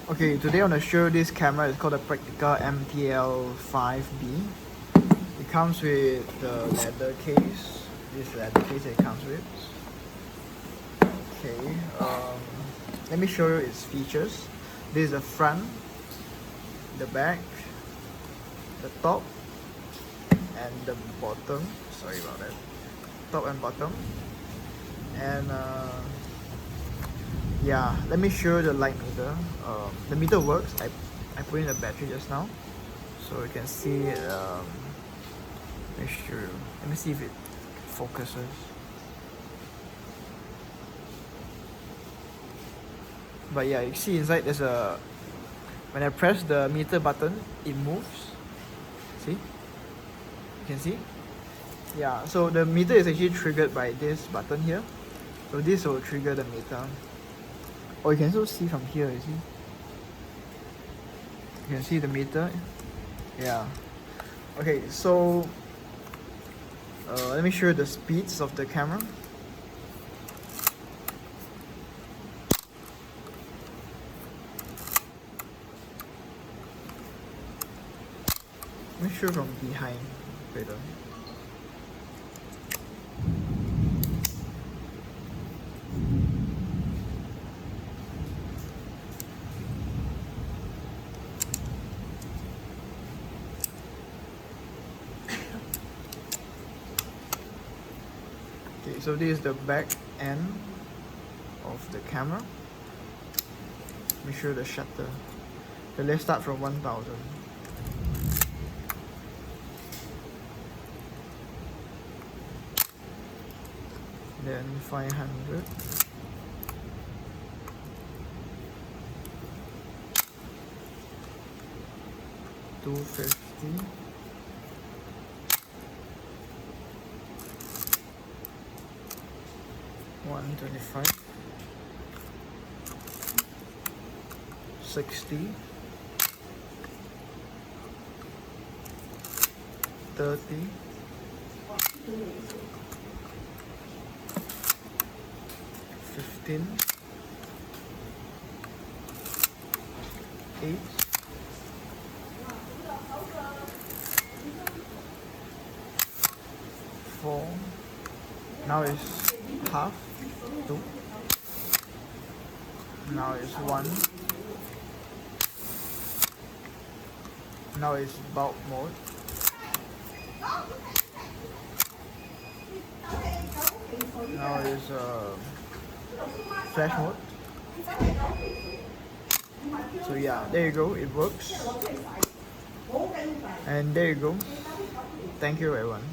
Okay, today I'm going to show you this camera. It's called the Praktica MTL 5B. It comes with the leather case. This leather case it comes with. Okay, let me show you its features. This is the front, the back, the top, and the bottom. Sorry about that. Top and bottom. And yeah, let me show you the light meter. The meter works. I put in the battery just now, so you can see it. Let me show you. Let me see if it focuses. But yeah, you see inside there's a. When I press the meter button, it moves. See? You can see? Yeah. So the meter is actually triggered by this button here. So this will trigger the meter. Oh, you can also see from here, you see? You can see the meter. Yeah. Okay, so let me show you the speeds of the camera. Let me show you from behind better. Okay, so this is the back end of the camera. Let me show you the shutter. So let's start from 1000. Then 500. 250. 125. 60. 30. 15. 8. 4. Now it's half. 2. Now it's 1. Now it's bulk mode. Now it's flash mode. So yeah, there you go, it works. And there you go. Thank you everyone.